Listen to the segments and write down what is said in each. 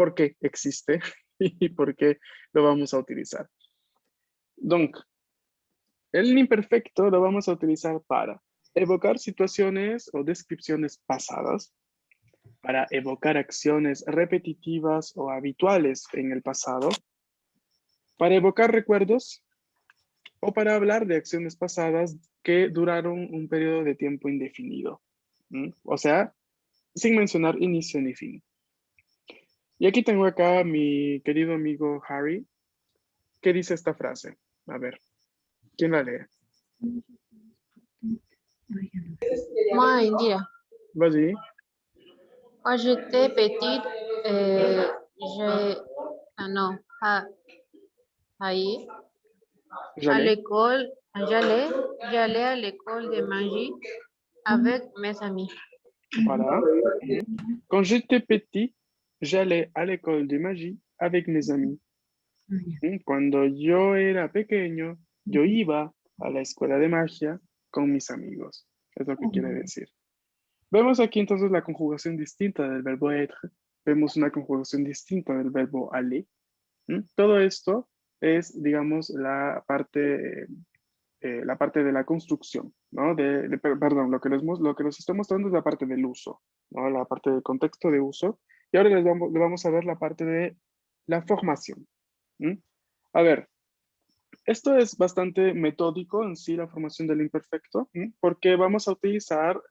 por qué existe y por qué lo vamos a utilizar. Donc, el imperfecto lo vamos a utilizar para evocar situaciones o descripciones pasadas, para evocar acciones repetitivas o habituales en el pasado, para evocar recuerdos o para hablar de acciones pasadas que duraron un periodo de tiempo indefinido. O sea, sin mencionar inicio ni fin. Y aquí tengo acá a mi querido amigo Harry, que dice esta frase. A ver, ¿quién la lee? Moi, Indira. Vas-y. Quand j'étais petite, non, pas, aïe, à J'allais. l'école, j'allais à l'école de magie avec mes amis. Voilà. Quand j'étais petit, j'allais à l'école de magie avec mes amis. Cuando yo era pequeño, yo iba a la escuela de magia con mis amigos. Es lo que quiere decir. Vemos aquí entonces la conjugación distinta del verbo être. Vemos una conjugación distinta del verbo aller. Todo esto es, digamos, la parte de la construcción, ¿no? Perdón, lo que les estoy mostrando es la parte del uso, ¿no? La parte del contexto de uso. Y ahora le vamos a ver la parte de la formación. A ver, esto es bastante metódico en sí, la formación del imperfecto, porque vamos a utilizar,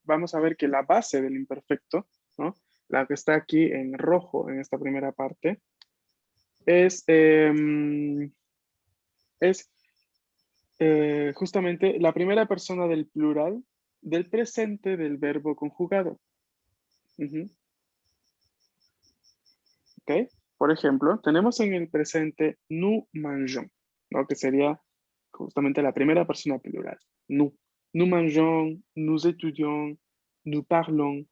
vamos a ver que la base del imperfecto, ¿no? La que está aquí en rojo en esta primera parte, es justamente la primera persona del plural del presente del verbo conjugado. ¿Ok? Por ejemplo, tenemos en el presente nous mangeons, ¿no? Que sería justamente la primera persona plural. Nous. Nous mangeons, nous étudions, nous parlons.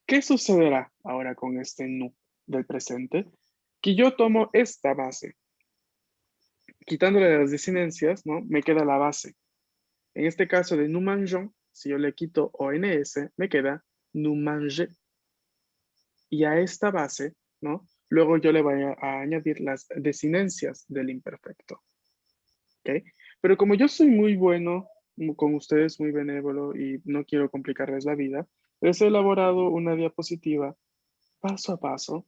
¿Qué sucederá ahora con este nous del presente? Que yo tomo esta base. Quitándole las disinencias, ¿no? Me queda la base. En este caso de nous mangeons, si yo le quito ONS, me queda nous manger. Y a esta base, ¿no? Luego yo le voy a añadir las desinencias del imperfecto. ¿Ok? Pero como yo soy muy bueno con ustedes, muy benévolo y no quiero complicarles la vida, les he elaborado una diapositiva paso a paso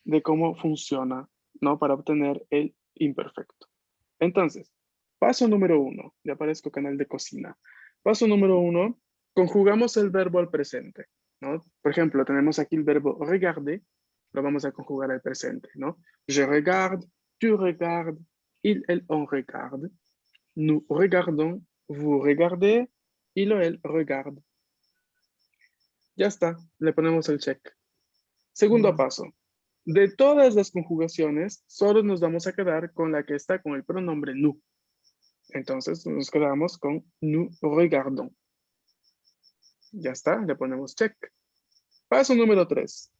de cómo funciona, ¿no? Para obtener el imperfecto. Entonces, paso número 1, ya aparezco canal de cocina. Paso número 1, conjugamos el verbo al presente, ¿no? Por ejemplo, tenemos aquí el verbo regarder, lo vamos a conjugar al presente, ¿no? Je regarde, tu regardes, il, elle, on regarde, nous regardons, vous regardez, il o él regarde. Ya está, le ponemos el check. Segundo paso, de todas las conjugaciones, solo nos vamos a quedar con la que está con el pronombre nous. Entonces nos quedamos con nous regardons. Ya está, le ponemos check. Paso número 3.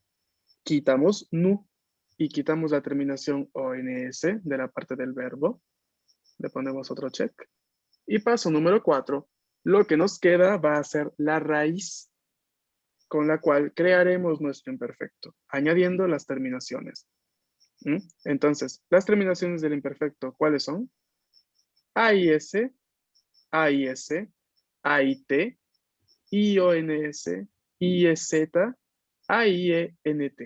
Quitamos nous y quitamos la terminación ONS de la parte del verbo. Le ponemos otro check. Y paso número 4. Lo que nos queda va a ser la raíz con la cual crearemos nuestro imperfecto, añadiendo las terminaciones. Entonces, las terminaciones del imperfecto, ¿cuáles son? AIS, AIS, AIT, IONS, IEZ, AIENT.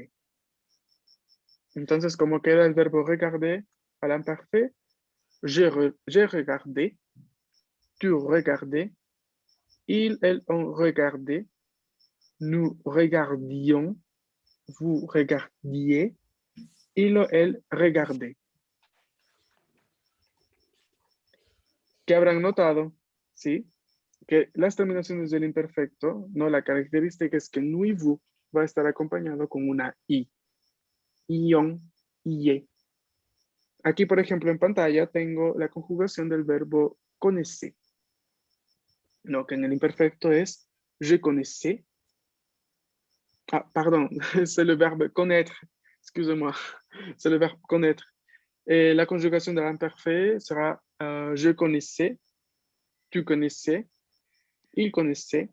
Entonces, ¿cómo queda el verbo regarder al imperfecto? J'ai regardé, tu regardais, il, elle, on regardait, nous regardions, vous regardiez, il o elle regardait. ¿Qué habrán notado? ¿Sí? Que las terminaciones del imperfecto, no, la característica es que nous y vous va a estar acompañado con una i. Ion, ie. Aquí, por ejemplo, en pantalla tengo la conjugación del verbo connaissez. No, que en el imperfecto es je connaissais. Ah, pardon, c'est le verbe connaître. Excusez-moi, c'est le verbe connaître. Et la conjugation de l'imperfect sera je connaissais, tu connaissais, il connaissait,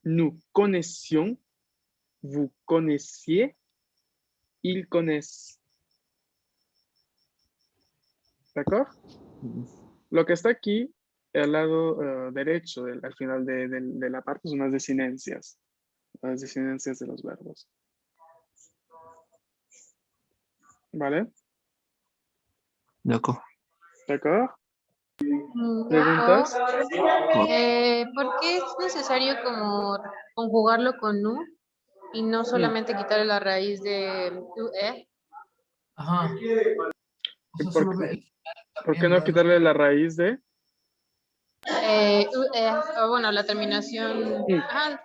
nous connaissions, vous connaissiez, ils connaissent. ¿D'accord? Lo que está aquí, al lado derecho, al final de la parte, son las desinencias de los verbos. ¿Vale? D'accord. ¿D'accord? D'accord. ¿Preguntas? ¿Por qué es necesario como conjugarlo con nu y no solamente quitarle la raíz de UE? Ajá. O ¿Y sea, por, solo qué- ve por qué también, no ¿no? quitarle la raíz de? UE, o bueno, la terminación. Mm. Ajá,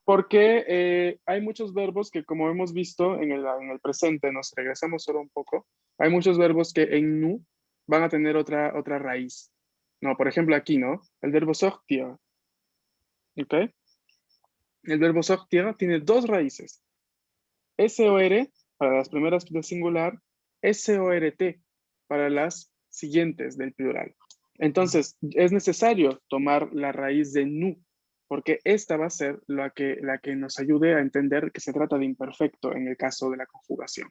Porque hay muchos verbos que, como hemos visto en el presente, nos regresamos solo un poco, hay muchos verbos que en nu van a tener otra raíz. No, por ejemplo, aquí, ¿no? El verbo sortir, ¿ok? El verbo sortir tiene dos raíces. SOR para las primeras del singular, SORT para las siguientes del plural. Entonces, es necesario tomar la raíz de nu, porque esta va a ser la que nos ayude a entender que se trata de imperfecto en el caso de la conjugación.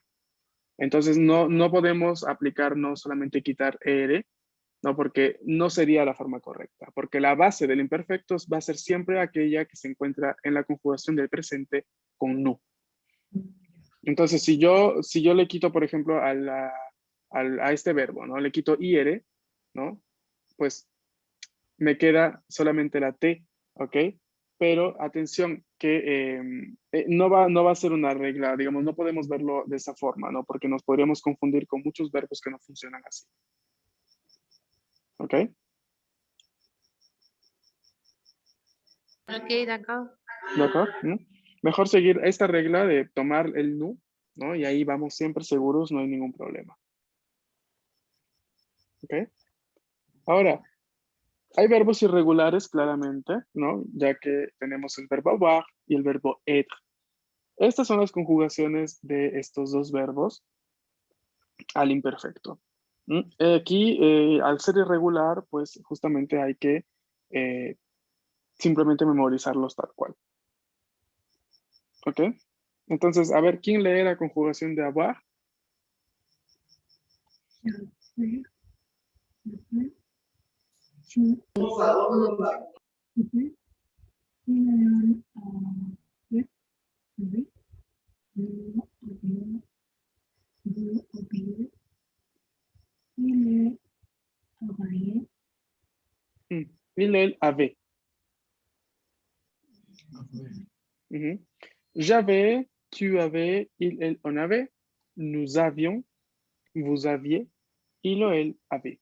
Entonces, no podemos aplicar, no solamente quitar ER, no, porque no sería la forma correcta, porque la base del imperfecto va a ser siempre aquella que se encuentra en la conjugación del presente con nu. Entonces, si yo le quito, por ejemplo, a este verbo, ¿no? Le quito IR, ¿no? Pues me queda solamente la T, ¿ok? Pero atención, que no va a ser una regla, digamos, no podemos verlo de esa forma, ¿no? Porque nos podríamos confundir con muchos verbos que no funcionan así. ¿Ok? ok, d'accord. ¿De acuerdo? ¿No? Mejor seguir esta regla de tomar el nu, ¿no? Y ahí vamos siempre seguros, no hay ningún problema. ¿Ok? Ahora, hay verbos irregulares, claramente, ¿no? Ya que tenemos el verbo avoir y el verbo être. Estas son las conjugaciones de estos dos verbos al imperfecto. Aquí, al ser irregular, pues justamente hay que simplemente memorizarlos tal cual. ¿Ok? Entonces, a ver, ¿quién lee la conjugación de avoir? Il avait. Mhm. J'avais, tu avais, il, elle, on avait, nous avions, vous aviez, il o elle avait.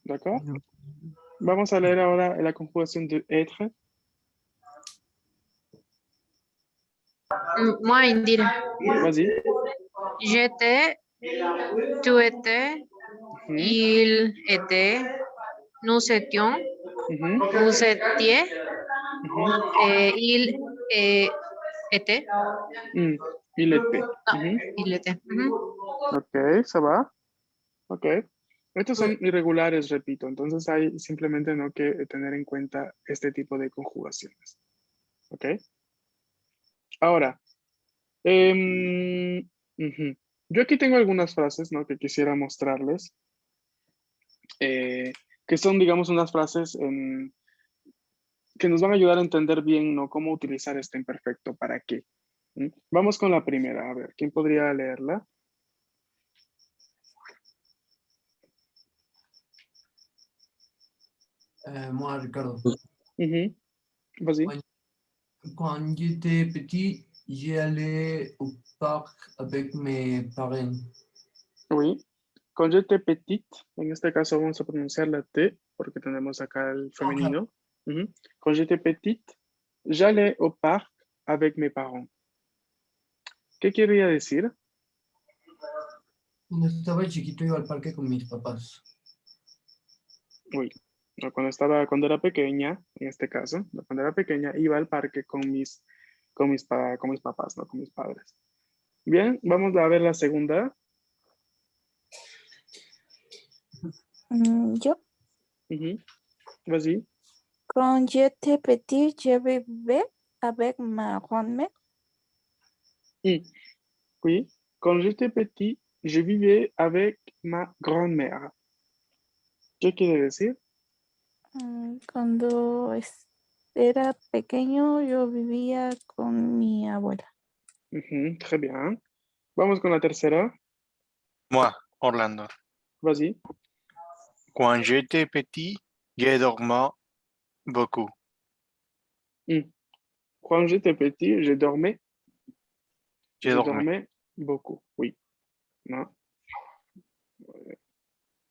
¿D'accord? Vamos a leer ahora la conjugación de être. Moi, Indira. Vas-y. J'étais, tu étais, Mhm. il était, nous étions, Mhm. vous étiez, Mhm. il était. Il était. No, Mhm. il était. Ok, ça va. Ok. Estos son irregulares, repito. Entonces hay simplemente no que tener en cuenta este tipo de conjugaciones. Ok. Ahora, ujú. Yo aquí tengo algunas frases, ¿no? Que quisiera mostrarles. Que son, digamos, unas frases que nos van a ayudar a entender bien, ¿no? Cómo utilizar este imperfecto, para qué. Vamos con la primera. A ver, ¿quién podría leerla? Moi, Ricardo. Ujú. Vas-y. Quand j'étais petit, j'allais au parc avec mes parents. Oui. Quand j'étais petite, en este caso vamos a pronunciar la T, porque tenemos acá el femenino. Ujú. Quand j'étais petite, j'allais au parc avec mes parents. ¿Qué quería decir? Cuando estaba chiquito iba al parque con mis papás. Uy, no, cuando era pequeña, en este caso, no, cuando era pequeña, iba al parque con mis papás, no con mis padres. Bien, vamos a ver la segunda. Yo, Ujú. Vas-y. quand j'étais petit, je vivais avec ma grand-mère. Oui, quand j'étais petit, je vivais avec ma grand-mère. ¿Qué quiere decir? Cuando era pequeño, yo vivía con mi abuela. Très bien. Vamos con la tercera. Moi, Orlando. Vas-y. Quand j'étais petit, j'ai dormi beaucoup. Quand j'étais petit, je dormais J'ai Je dormi. dormais beaucoup, oui. ¿No?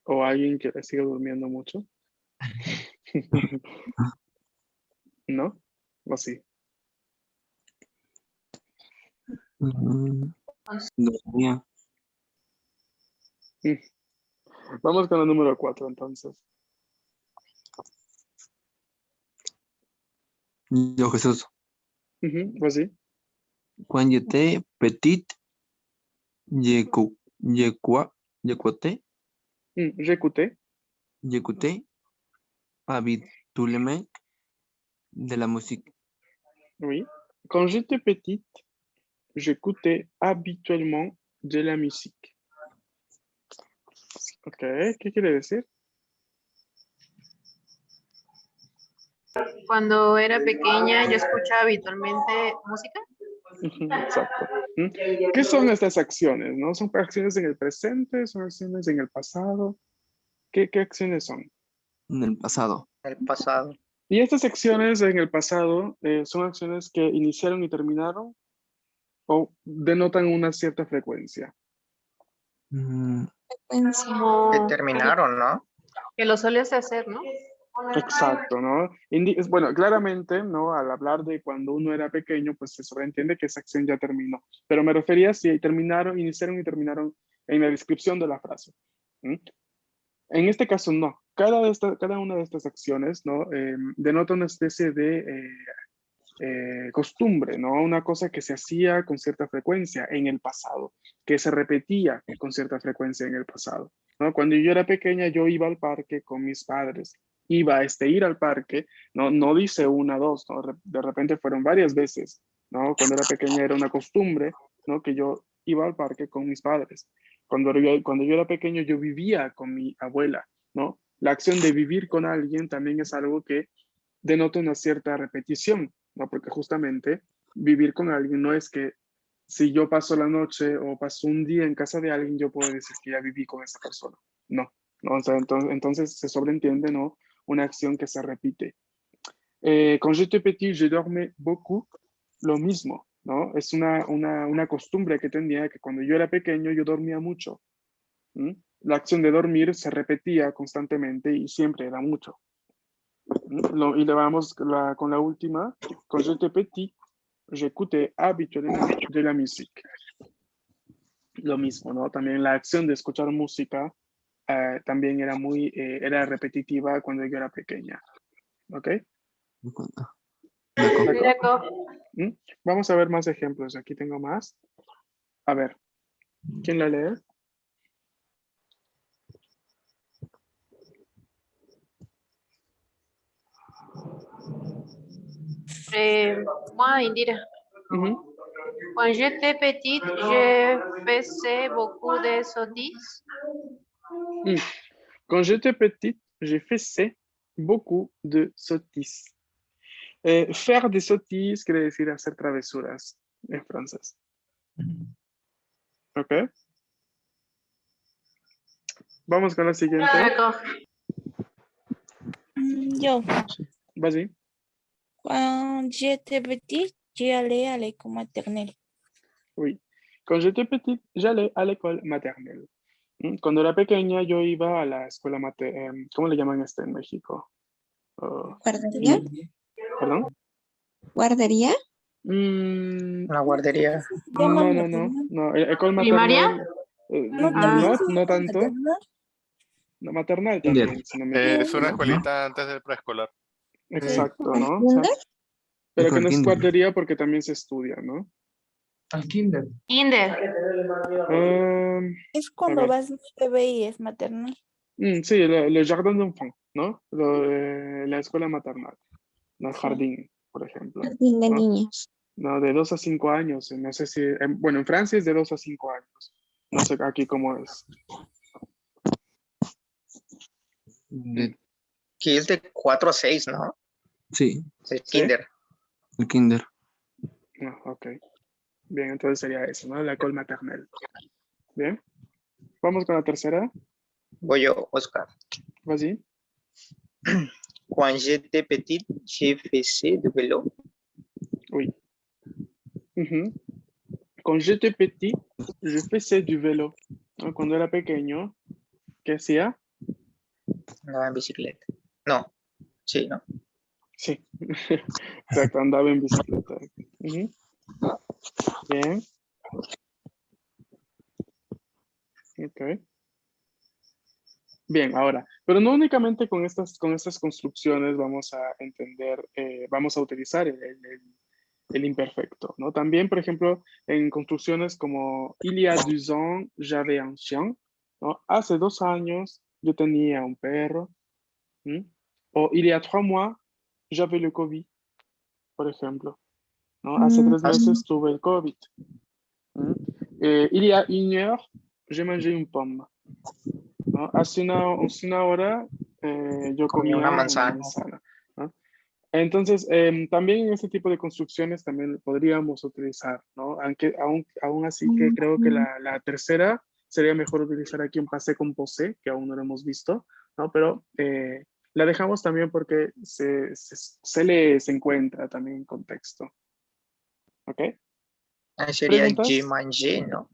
O alguien que sigue durmiendo mucho. ¿No? O sí. Dormía. Vamos con la número 4 entonces. Yo, Jesús. Vas-y. Quand j'étais petit, j'écoutais habituellement de la musique. Oui. Quand j'étais petite, j'écoutais habituellement de la musique. Ok, ¿qué quiere decir? Cuando era pequeña, yo escuchaba habitualmente música. Exacto. ¿Qué son estas acciones? ¿No? ¿Son acciones en el presente? ¿Son acciones en el pasado? ¿Qué acciones son? En el pasado. El pasado. Y estas acciones en el pasado son acciones que iniciaron y terminaron o denotan una cierta frecuencia. Como Que terminaron, ¿no? que lo solías hacer, ¿no? Exacto, ¿no? Bueno, claramente, ¿no? Al hablar de cuando uno era pequeño, pues se sobreentiende que esa acción ya terminó. Pero me refería a si iniciaron y terminaron en la descripción de la frase. En este caso, no. Cada una de estas acciones, ¿no? Denota una especie de costumbre, ¿no? Una cosa que se hacía con cierta frecuencia en el pasado, que se repetía con cierta frecuencia en el pasado, ¿no? Cuando yo era pequeña, yo iba al parque con mis padres. Ir al parque, no dice una, dos, ¿no? De repente fueron varias veces, ¿no? Cuando era pequeña era una costumbre, ¿no? Que yo iba al parque con mis padres. Cuando yo era pequeño, yo vivía con mi abuela, ¿no? La acción de vivir con alguien también es algo que denota una cierta repetición, ¿no? Porque justamente vivir con alguien no es que si yo paso la noche o paso un día en casa de alguien, yo puedo decir que ya viví con esa persona. No, ¿no? O sea, entonces se sobreentiende, ¿no? Una acción que se repite. Quand j'étais petit, je dormais beaucoup, lo mismo, ¿no? Es una costumbre que tenía que cuando yo era pequeño yo dormía mucho. La acción de dormir se repetía constantemente y siempre era mucho. Y le vamos con la última. Quand j'étais petit, j'écoutais habituellement de la musique. Lo mismo, ¿no? También la acción de escuchar música también era repetitiva cuando yo era pequeña. ¿Ok? Vamos a ver más ejemplos. Aquí tengo más. A ver, ¿quién la lee? Moi, Indira. Quand j'étais petite, je faisais beaucoup de sottises. Quand j'étais petite, j'ai fait beaucoup de sottises. Faire des sottises quiere decir hacer travesuras en francés. ¿Ok? Vamos con la siguiente. D'accord. Yo, Vas-y. quand j'étais petite, j'allais à l'école maternelle. Oui. Quand j'étais petite, j'allais à l'école maternelle. Cuando era pequeña, yo iba a la escuela maternal. ¿Cómo le llaman en México? ¿Guardería? ¿Perdón? ¿Guardería? Una guardería. No. École ¿Primaria? maternelle. No tanto. No, maternal también, si no me equivoco. Es una ¿no? escuelita antes del preescolar. Exacto, ¿no? O ¿Kinder? sea, pero que no es Kinder. guardería porque también se estudia, ¿no? Al kinder. Kinder. Es cuando ver. vas bebé y es maternal. Sí, le jardin d'enfant, ¿no? La escuela maternal, no el Sí. jardín, por ejemplo. Jardín de ¿no? niños. No, de 2 a 5 años. No sé si, bueno, en Francia es de 2 a 5 años. No sé aquí cómo es. De- Que es de 4 a 6, ¿no? sí, El ¿Sí? kinder. el kinder. No, ok. Bien, entonces sería eso, ¿no? La école maternelle. Bien. Vamos con la tercera. Voy yo, Oscar. Vas-y. Quand j'étais petite, j'ai fait du vélo. Oui. Ujú. Quand j'étais petit, je faisais du vélo. ¿No? Cuando era pequeño, ¿qué hacía? Andaba en bicicleta. No. Sí, ¿no? Sí. Exacto, andaba en bicicleta. Ujú. Bien. Ok. Bien, ahora, pero no únicamente con estas construcciones vamos a entender, vamos a utilizar el imperfecto, ¿no? También, por ejemplo, en construcciones como il y a 2 ans, j'avais un chien, ¿no? Hace 2 años yo tenía un perro, ¿m? O il y a 3 mois, j'avais le COVID, por ejemplo, ¿no? Hace 3 meses tuve el COVID. ¿M? Il y a 1 heure, j'ai mangé une pomme, ¿no? Hace una hora yo Comí comía una una manzana. manzana, ¿no? Entonces, también en este tipo de construcciones también podríamos utilizar, ¿no? Aunque aún así que creo que la tercera sería mejor utilizar aquí un passé composé, que aún no lo hemos visto, ¿no? Pero la dejamos también porque se encuentra también en contexto. ¿Ok? Ahí sería ¿Preguntas? j'ai mangé, ¿no?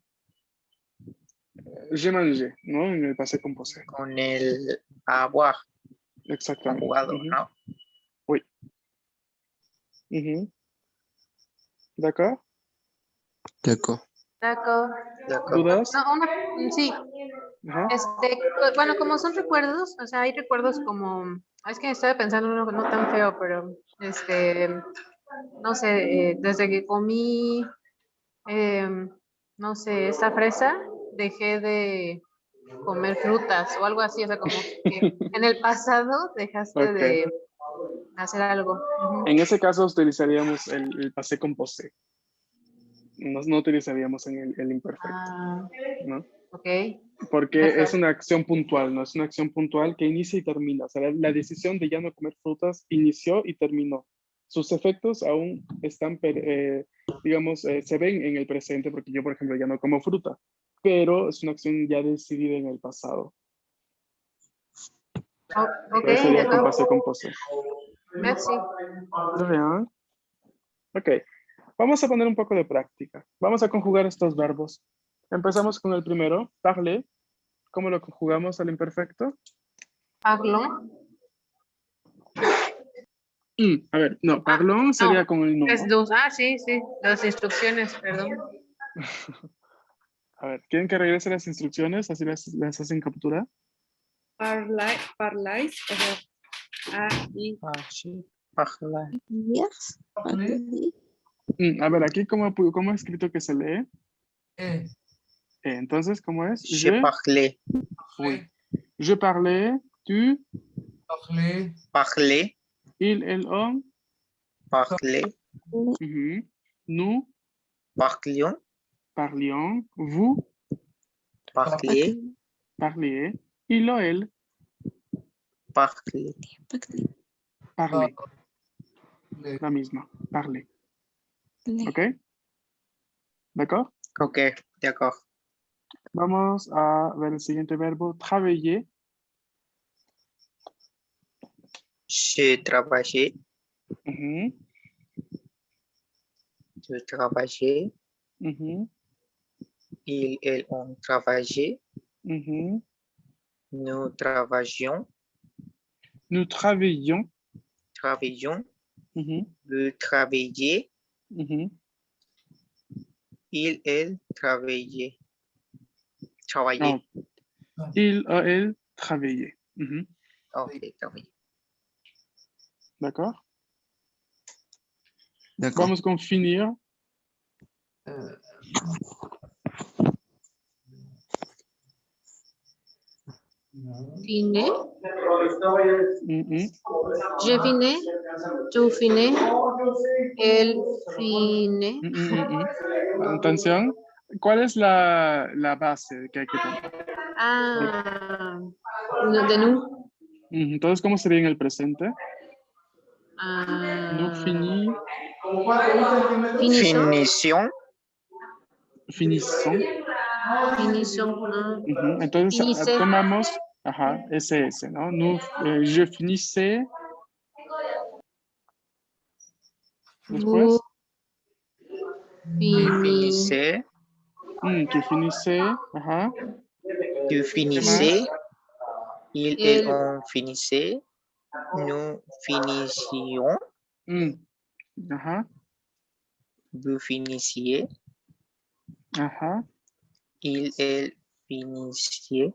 Je mangé, ¿no? En el passé composé. Con el avoir, ha Exactamente. jugado, Ujú. ¿no? Oui. Ujú. ¿D'accord? D'accord. Taco. De acuerdo. ¿Dudas? No, sí. Ajá. Bueno, como son recuerdos, o sea, hay recuerdos como, es que estaba pensando uno no tan feo, pero no sé, desde que comí, no sé, esta fresa, dejé de comer frutas o algo así, o sea, como que en el pasado dejaste Ok. de hacer algo. Ujú. En ese caso utilizaríamos el passé composé. No utilizaríamos en el imperfecto, Ah, ¿no? ok. Porque Ajá. es una acción puntual, ¿no? Es una acción puntual que inicia y termina. O sea, la decisión de ya no comer frutas inició y terminó. Sus efectos aún están, digamos, se ven en el presente, porque yo, por ejemplo, ya no como fruta, pero es una acción ya decidida en el pasado. Oh, ok, Entonces sería con d'accord. passé composé. Merci. De rien. Ok, vamos a poner un poco de práctica. Vamos a conjugar estos verbos. Empezamos con el primero, parler. ¿Cómo lo conjugamos al imperfecto? Parlons. A ver, no, parlons sería No, con el no. es dos. Ah, sí, sí. Las instrucciones, perdón. A ver, ¿quieren que regrese las instrucciones? Así las hacen captura. Parláis, o sea, Ah, sí. Parla. Yes. A ver, aquí, ¿cómo he escrito que se lee? Entonces, ¿cómo es? J'ai parlé. Oui. Je parlais, tu, Parler. Parlé. il, elle, on. Parlé. Nous Parlions. parlions, vous Parliez. parliez, il o elle Parlé. parlez. La misma, parler. ¿Ok? ¿D'accord? Ok, de acuerdo. Vamos a ver el siguiente verbo, travailler. J'ai travaillé. Ujú, Je travaillé. ujú, Ils, elles ont travaillé. ujú. Nous travaillions. Nous travaillions. Travaillions. Ujú, Vous travaillez. ujú. Il, elle travaillait. Travaillé. Oh. Il o elle travaillait. Ujú, Ok, travaillé. D'accord? D'accord. Vamos con finir. Finé, Mhm. je finé, tu finé, él finé. Atención. ¿Cuál es la base que hay que tomar? Ah, de nous. Entonces, ¿cómo sería en el presente? Nous Ah, finis, finissons. Finición. finissons. Finissons. Entonces, Finissez. tomamos, SS, ¿no? Je finissais. Vous Después, Finissez. tu finissais, Tu ¿Qué finissez. más? Il, on finissait. Nous finissions. Ajá, Vous finissiez. ajá. Il, elle finissiez.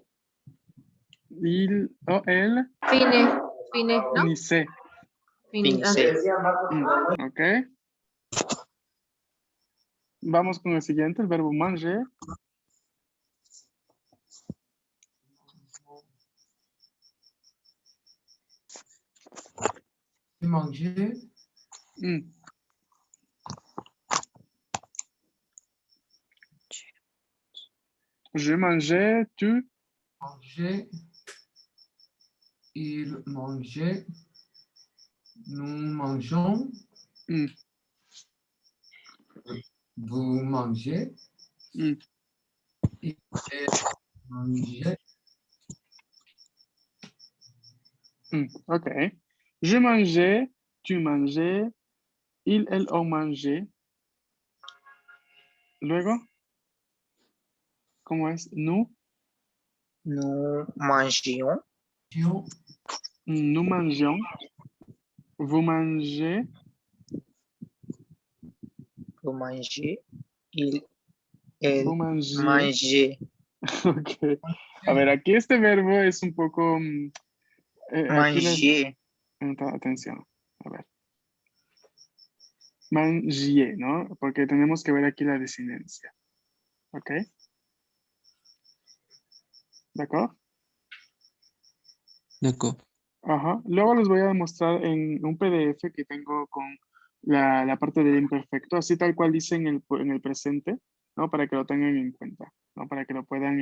Il o elle Fine. Fine, ¿no? finissait. Finissez. Ok. Vamos con el siguiente, el verbo manger. Manger. Je mangeais, tu. Manger. Il mangeait. Nous mangeons. Vous mangez. Il mangeait. Ok. Je mangeais, tu mangeais, il, elle, on mangeait. Luego, ¿cómo es? Nous. Nous mangions. Nous mangions. Vous mangez. Vous mangez. Il, elle Vous mangez. mangeait. Ok. A ver, aquí este verbo es un poco... aquí Manger. atención. A ver. Manger, ¿no? Porque tenemos que ver aquí la desinencia. ¿Ok? ¿De acuerdo? D'accord. Ajá. Luego les voy a demostrar en un PDF que tengo con la parte del imperfecto, así tal cual dice en el presente, ¿no? Para que lo tengan en cuenta, ¿no? Para que lo puedan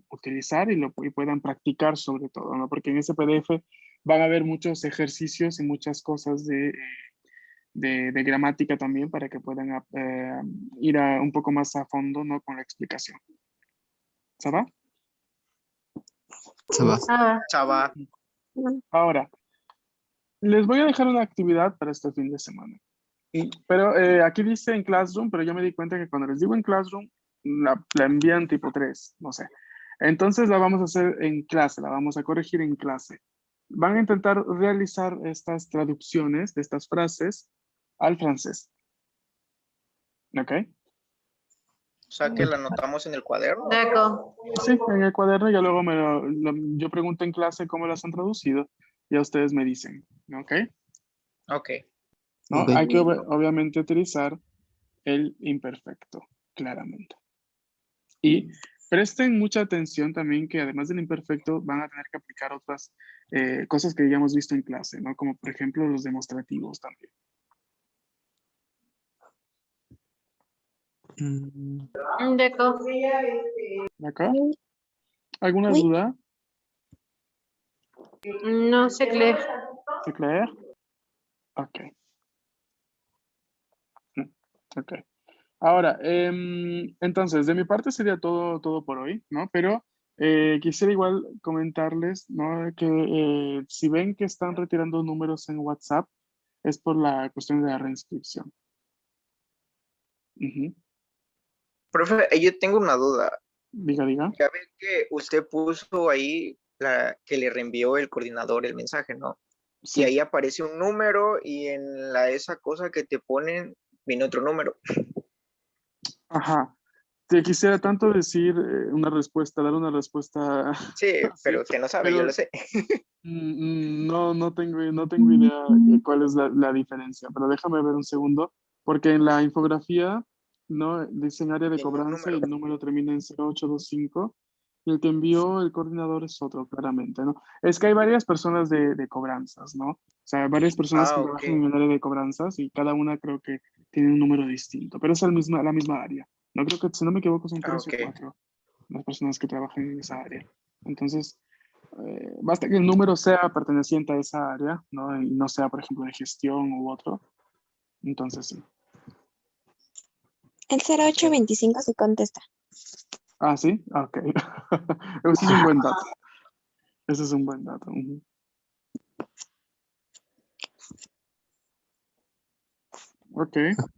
utilizar y puedan practicar sobre todo, ¿no? Porque en ese PDF van a haber muchos ejercicios y muchas cosas de gramática también para que puedan ir un poco más a fondo, ¿no? Con la explicación. ¿Ça va? Ça va. Ça va. Ahora, les voy a dejar una actividad para este fin de semana. Pero aquí dice en Classroom, pero yo me di cuenta que cuando les digo en Classroom, la envían tipo 3, no sé. Entonces la vamos a hacer en clase, la vamos a corregir en clase. Van a intentar realizar estas traducciones de estas frases al francés. ¿Ok? O sea que la anotamos en el cuaderno. D'accord. Sí, en el cuaderno y ya luego yo pregunto en clase cómo las han traducido y a ustedes me dicen. ¿Ok? Ok. ¿No? Ok. Hay que obviamente utilizar el imperfecto, claramente. Y presten mucha atención también que además del imperfecto van a tener que aplicar otras cosas que ya hemos visto en clase, ¿no? Como por ejemplo los demostrativos también. D'accord. ¿De acuerdo? ¿Alguna Oui. duda? No sé, Claire. ¿Sí, Claire? Ok. Ok. Ahora, entonces, de mi parte sería todo por hoy, ¿no? Pero quisiera igual comentarles, ¿no? Que si ven que están retirando números en WhatsApp, es por la cuestión de la reinscripción. Ujú. Profe, yo tengo una duda. Diga. Ya ve que usted puso ahí que le reenvió el coordinador el mensaje, ¿no? Sí. Y ahí aparece un número y en esa cosa que te ponen viene otro número. Ajá. Te quisiera tanto decir una respuesta, dar una respuesta. Sí, pero usted no sabe, yo lo sé. No tengo idea cuál es la diferencia, pero déjame ver un segundo, porque en la infografía, ¿no? Dice en área de Viene un cobranza y el número termina en 0825 y el que envió el coordinador es otro, claramente, ¿no? Es que hay varias personas de cobranzas, ¿no? O sea, varias personas que Ah, trabajan ok. en el área de cobranzas y cada una creo que tiene un número distinto, pero es la misma área. No creo que, si no me equivoco, son Ah, 3 ok. o 4 las personas que trabajan en esa área. Entonces, basta que el número sea perteneciente a esa área, ¿no? Y no sea, por ejemplo, de gestión u otro. Entonces, sí. El 0825 se contesta. Ah, ¿sí? Ok. Ese es un buen dato. Ese es un buen dato. Ujú. Ok.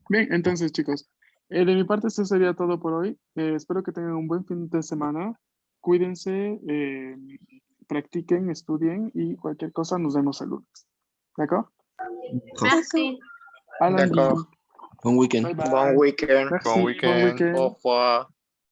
Bien, entonces, chicos, de mi parte eso sería todo por hoy. Espero que tengan un buen fin de semana. Cuídense, practiquen, estudien y cualquier cosa nos vemos el lunes. ¿D'accord? Merci. À lundi. D'accord. Bon week-end. Bye bye. Bon week-end. Merci, Bon bon week-end. week-end. Au revoir.